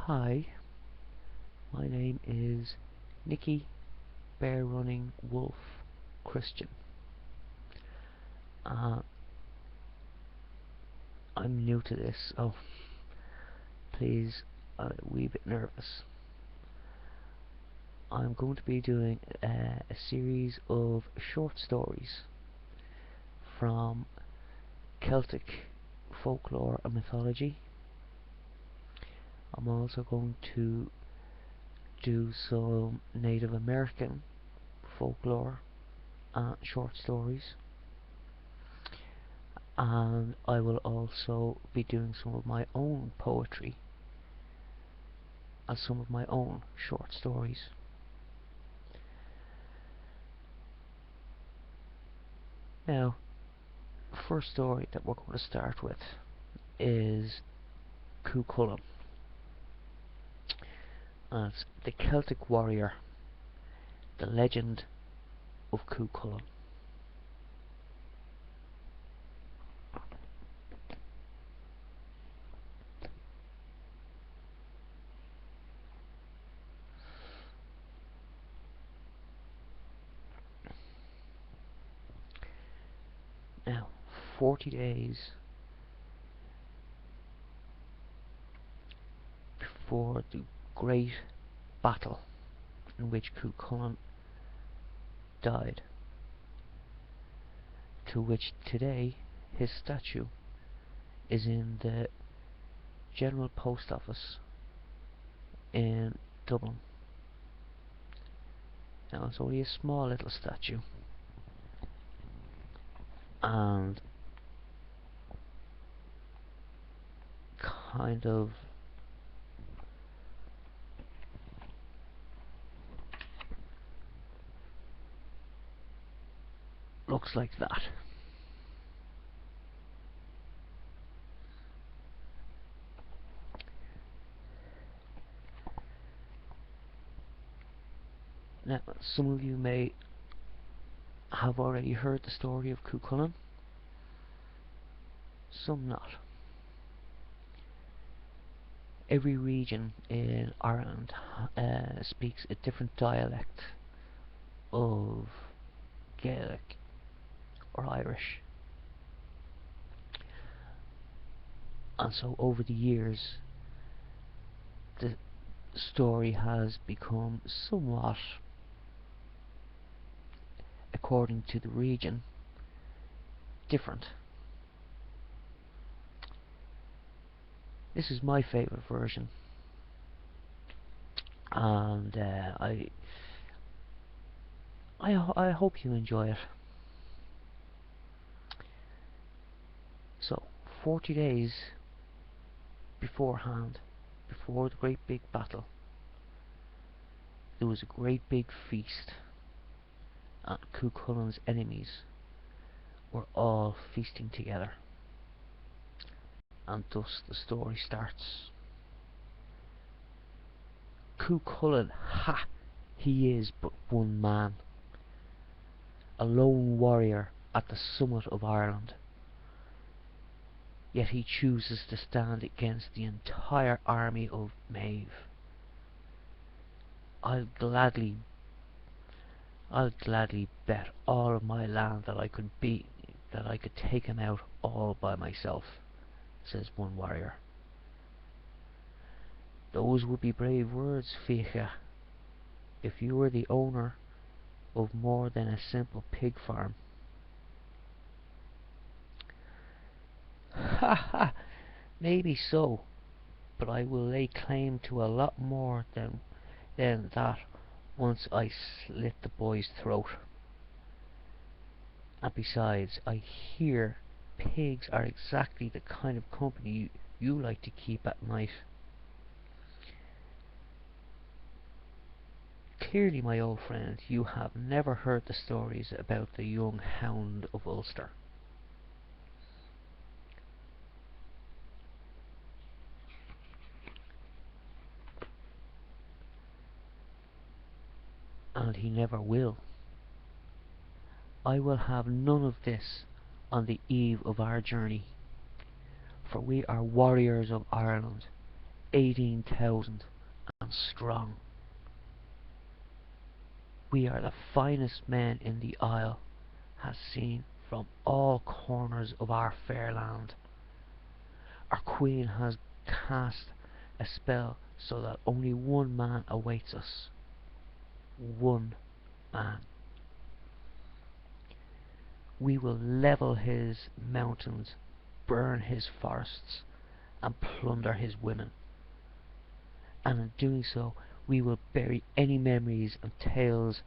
Hi, my name is Nicky Bear Running Wolf Christian. Uh, I'm new to this, so please, I'm a wee bit nervous. I'm going to be doing a series of short stories from Celtic folklore and mythology. I'm also going to do some Native American folklore and short stories, and I will also be doing some of my own poetry and some of my own short stories. Now, the first story that we're going to start with is CHULAINN, and it's the Celtic warrior, the legend of CHULAINN. Now, 40 days before the great battle in which CHULAINN died, to which today his statue is in the General Post Office in Dublin. Now, it's only a small little statue, and kind of looks like that. Now, some of you may have already heard the story of CHULAINN, some not. Every region in Ireland speaks a different dialect of Gaelic or Irish, and so over the years the story has become somewhat, according to the region, different. This is my favourite version, and I hope you enjoy it. So, 40 days beforehand, before the great big battle, there was a great big feast, and CHULAINN's enemies were all feasting together. And thus the story starts. CHULAINN, ha! He is but one man, a lone warrior at the summit of Ireland. Yet he chooses to stand against the entire army of Maeve. I'll gladly bet all of my land that I could take him out all by myself, says one warrior. Those would be brave words, Ficha, if you were the owner of more than a simple pig farm. Ha ha! Maybe so, but I will lay claim to a lot more than that once I slit the boy's throat. And besides, I hear pigs are exactly the kind of company you like to keep at night. Clearly, my old friend, you have never heard the stories about the young hound of Ulster. And he never will. I will have none of this on the eve of our journey, for we are warriors of Ireland, 18,000 and strong. We are the finest men in the isle has seen from all corners of our fair land. Our queen has cast a spell so that only one man awaits us. One man. We will level his mountains, burn his forests, and plunder his women. And in doing so, we will bury any memories and tales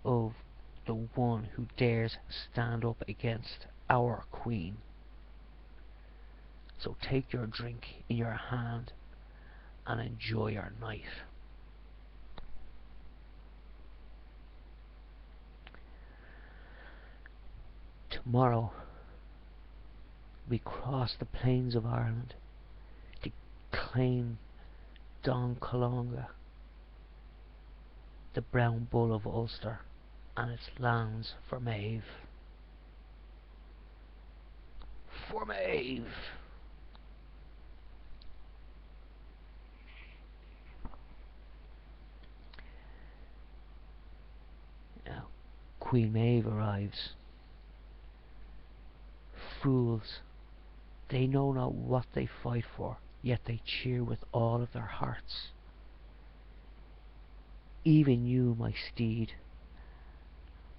of the one who dares stand up against our queen. So take your drink in your hand and enjoy your night. Tomorrow we cross the plains of Ireland to claim Don Colonga, the brown bull of Ulster, and its lands for Maeve. For Maeve! Now, Queen Maeve arrives. Fools, they know not what they fight for, yet they cheer with all of their hearts. Even you, my steed,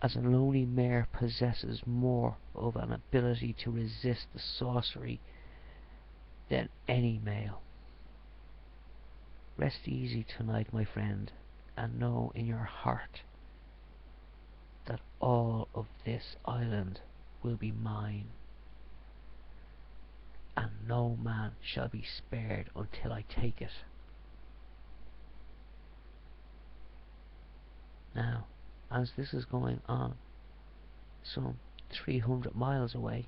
as a lonely mare, possesses more of an ability to resist the sorcery than any male. Rest easy tonight, my friend, and know in your heart that all of this island will be mine, and no man shall be spared until I take it. Now, as this is going on some 300 miles away,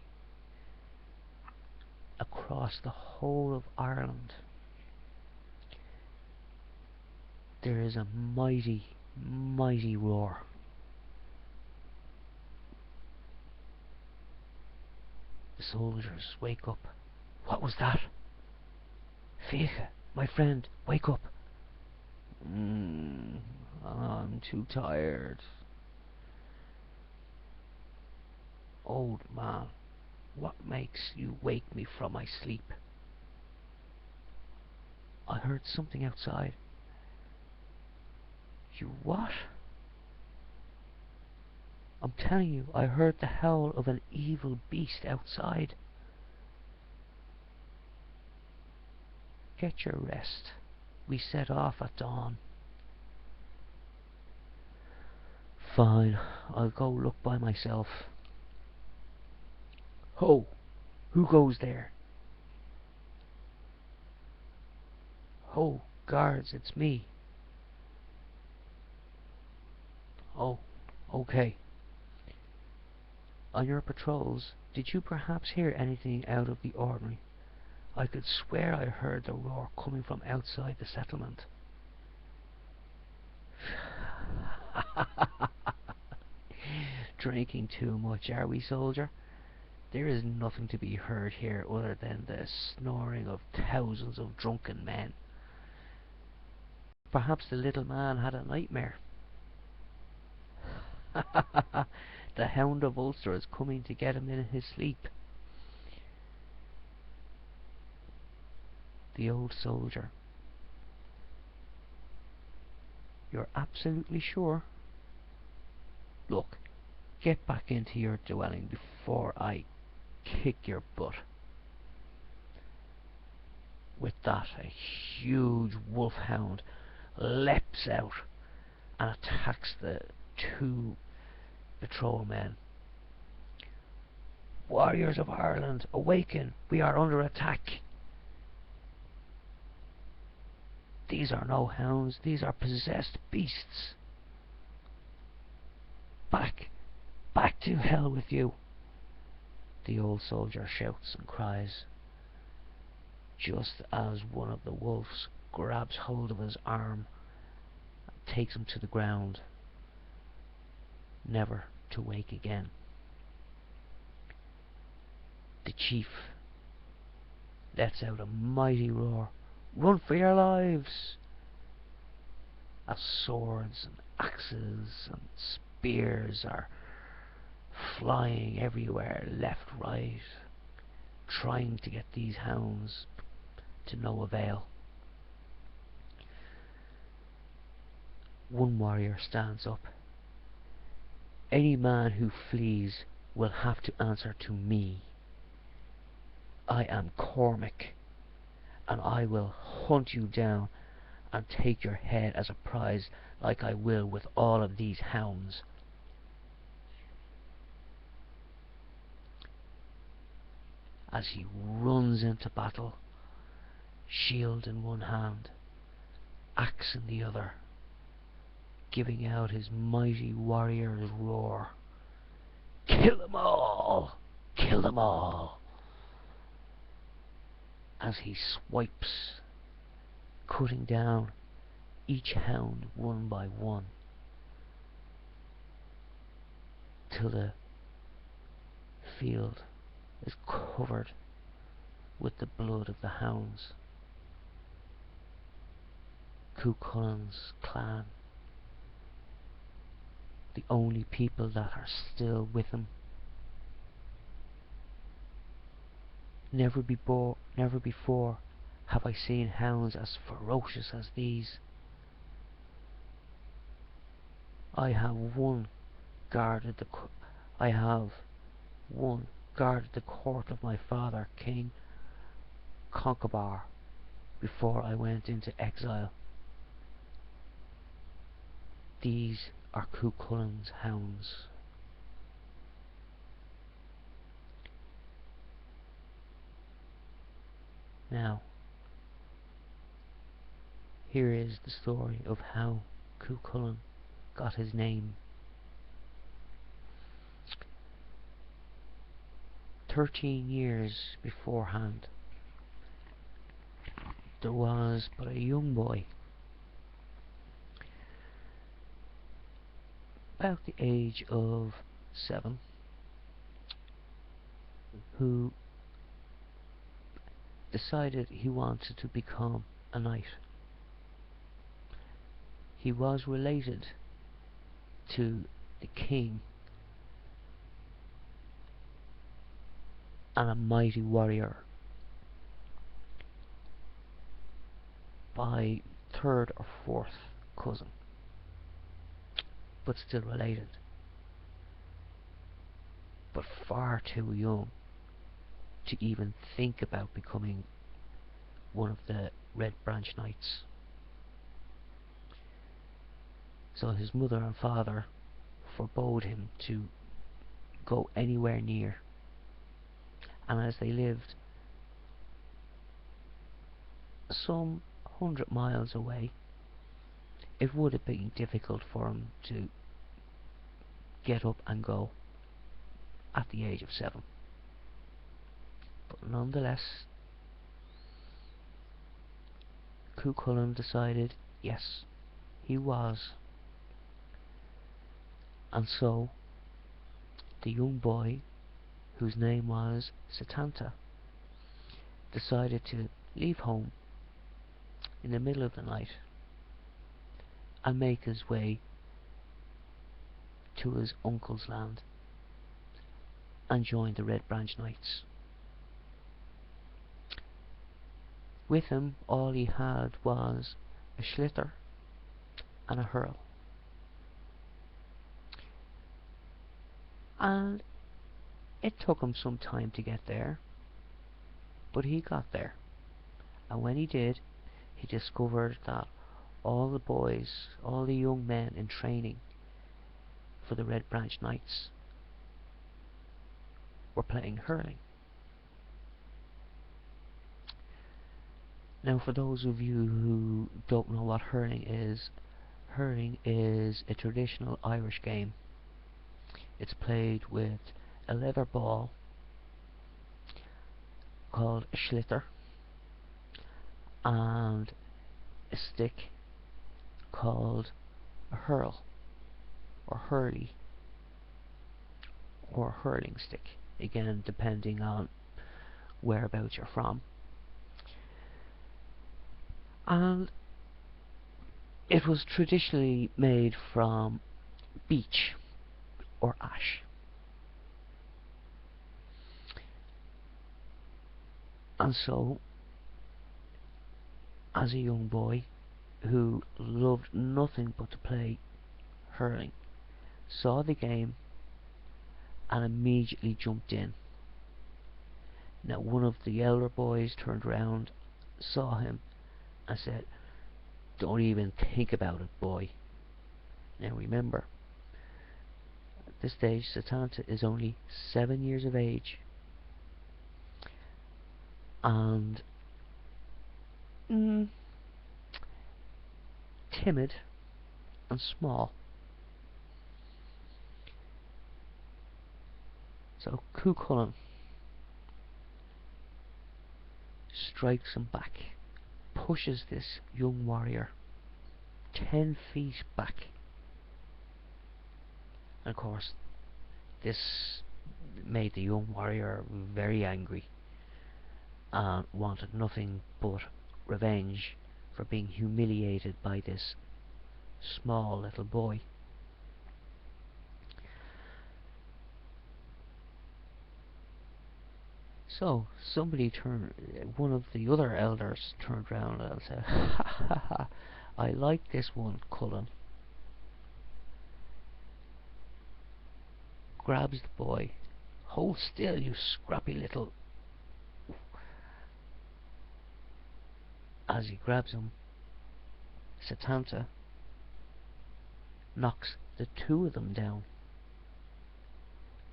across the whole of Ireland, there is a mighty, mighty roar. The soldiers wake up. What was that? Ficha, my friend, wake up. I'm too tired. Old man, what makes you wake me from my sleep? I heard something outside. You what? I'm telling you, I heard the howl of an evil beast outside. Get your rest. We set off at dawn. Fine, I'll go look by myself. Ho! Who goes there? Ho, guards, it's me. Oh, okay. On your patrols, did you perhaps hear anything out of the ordinary? I could swear I heard the roar coming from outside the settlement. Drinking too much, are we, soldier? There is nothing to be heard here other than the snoring of thousands of drunken men. Perhaps the little man had a nightmare. The Hound of Ulster is coming to get him in his sleep. The old soldier. You're absolutely sure? Look, get back into your dwelling before I kick your butt. With that, a huge wolfhound leaps out and attacks the two patrolmen. Warriors of Ireland, awaken! We are under attack! These are no hounds, these are possessed beasts. Back! Back to hell with you! The old soldier shouts and cries, just as one of the wolves grabs hold of his arm and takes him to the ground, never to wake again. The chief lets out a mighty roar. Run for your lives! As swords and axes and spears are flying everywhere, left, right, trying to get these hounds to no avail. One warrior stands up. Any man who flees will have to answer to me. I am Cormac, and I will hunt you down and take your head as a prize, like I will with all of these hounds. As he runs into battle, shield in one hand, axe in the other, giving out his mighty warrior's roar. Kill them all! Kill them all! As he swipes, cutting down each hound one by one, till the field is covered with the blood of the hounds. CHULAINN's clan, the only people that are still with him. Never before have I seen hounds as ferocious as these. I have one guarded the court of my father, King Concobar, before I went into exile. These are CHULAINN's hounds. Now, here is the story of how CHULAINN got his name. 13 years beforehand, there was but a young boy, about the age of 7, who decided he wanted to become a knight. He was related to the king and a mighty warrior by third or fourth cousin, but still related, but far too young to even think about becoming one of the Red Branch Knights. So his mother and father forbade him to go anywhere near, and as they lived some 100 miles away, it would have been difficult for him to get up and go at the age of 7. But nonetheless, CHULAINN decided yes, he was. And so the young boy, whose name was Setanta, decided to leave home in the middle of the night and make his way to his uncle's land and join the Red Branch Knights. With him, all he had was a sliotar and a hurl. And it took him some time to get there, but he got there. And when he did, he discovered that all the boys, all the young men in training for the Red Branch Knights, were playing hurling. Now, for those of you who don't know what hurling is a traditional Irish game. It's played with a leather ball called a sliotar and a stick called a hurl or hurley or hurling stick, again depending on whereabouts you're from. And it was traditionally made from beech or ash. And so, as a young boy who loved nothing but to play hurling, saw the game and immediately jumped in. Now, one of the elder boys turned round, saw him, and said, "Don't even think about it, boy." Now remember, at this stage, Setanta is only 7 years of age, and timid and small. So CHULAINN strikes him back, pushes this young warrior 10 feet back. And of course, this made the young warrior very angry and wanted nothing but revenge for being humiliated by this small little boy. So one of the other elders turned round and said, "Ha ha ha, I like this one, CHULAINN." Grabs the boy. "Hold still, you scrappy little..." As he grabs him, Setanta knocks the two of them down.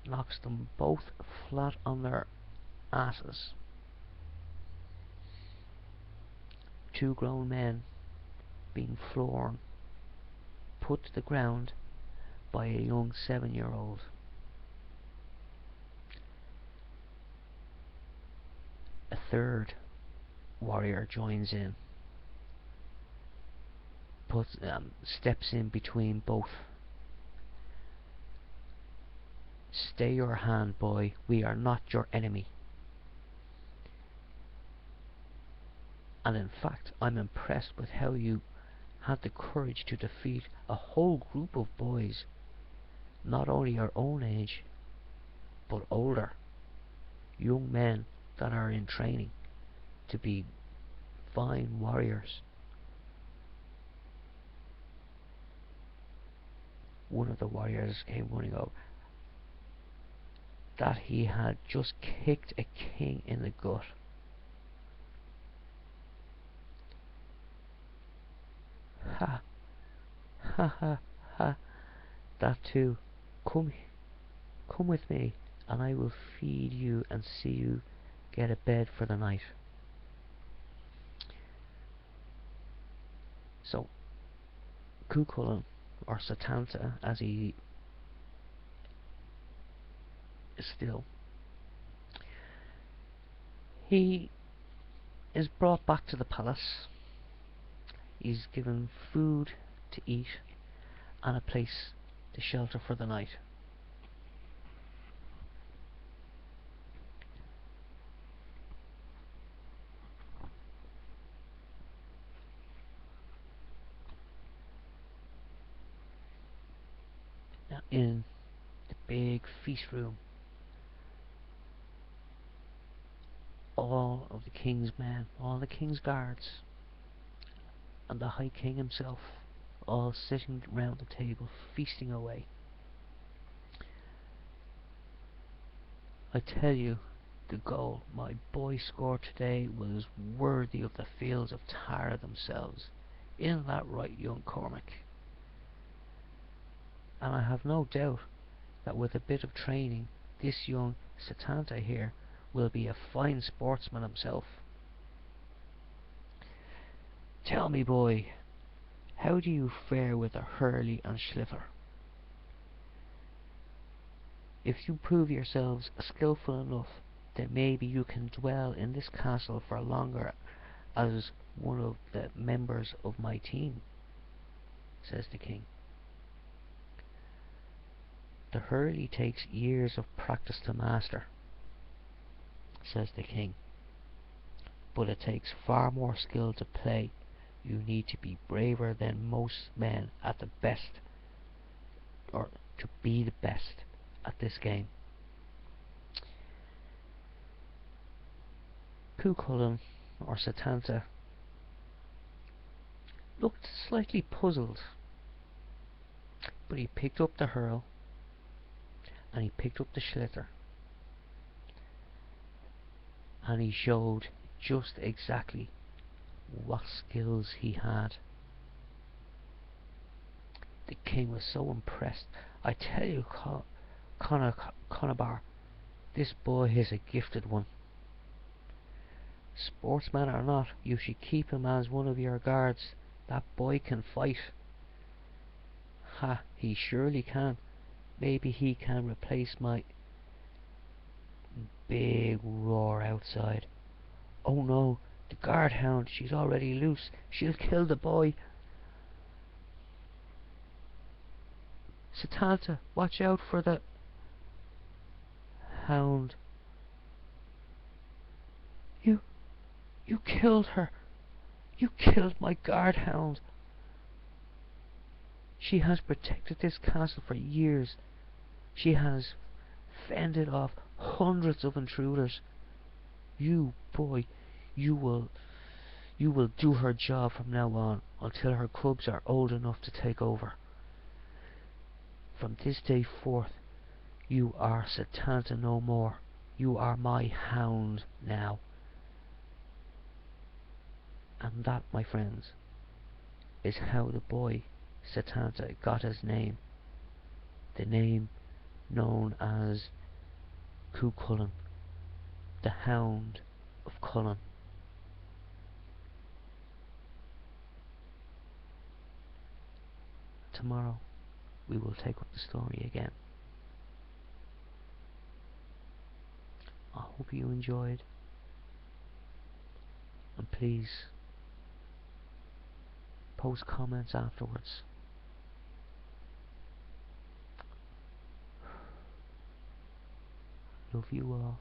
Knocks them both flat on their asses. Two grown men being floored, put to the ground by a young 7-year-old. A third warrior joins in, steps in between both. "Stay your hand, boy. We are not your enemy. And in fact, I'm impressed with how you had the courage to defeat a whole group of boys, not only your own age, but older, young men that are in training to be fine warriors." One of the warriors came running over, that he had just kicked a king in the gut. "Ha, ha, ha, ha, that too. Come, come with me, and I will feed you and see you get a bed for the night." So, CHULAINN, or Setanta as he is still, he is brought back to the palace. He's given food to eat and a place to shelter for the night. Now, in the big feast room, all of the king's men, all the king's guards, and the High King himself, all sitting round the table, feasting away. I tell you, the goal my boy scored today was worthy of the fields of Tara themselves. Isn't that right, young Cormac? And I have no doubt that with a bit of training, this young Setanta here will be a fine sportsman himself. Tell me, boy, how do you fare with the hurley and sliotar? If you prove yourselves skilful enough, then maybe you can dwell in this castle for longer as one of the members of my team, says the king. The hurley takes years of practice to master, says the king, but it takes far more skill to play You need to be braver than most men at the best, or to be the best at this game. Cuchulainn, or Setanta, looked slightly puzzled, but he picked up the hurl and he picked up the schlitter, and he showed just exactly what skills he had. The king was so impressed. I tell you, Conabar, this boy is a gifted one. Sportsman or not, you should keep him as one of your guards. That boy can fight. Ha, he surely can. Maybe he can replace my... Big roar outside. Oh no, the guard hound, she's already loose. She'll kill the boy. Setanta, watch out for the... Hound. You killed her. You killed my guard hound. She has protected this castle for years. She has fended off hundreds of intruders. You, boy, you will do her job from now on until her cubs are old enough to take over. From this day forth, you are Setanta no more. You are my hound now. And that, my friends, is how the boy Setanta got his name. The name known as Cuchulainn, the Hound of Cullen. Tomorrow we will take up the story again. I hope you enjoyed, and please post comments afterwards. Love you all.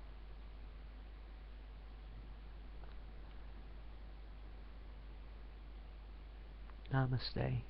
Namaste.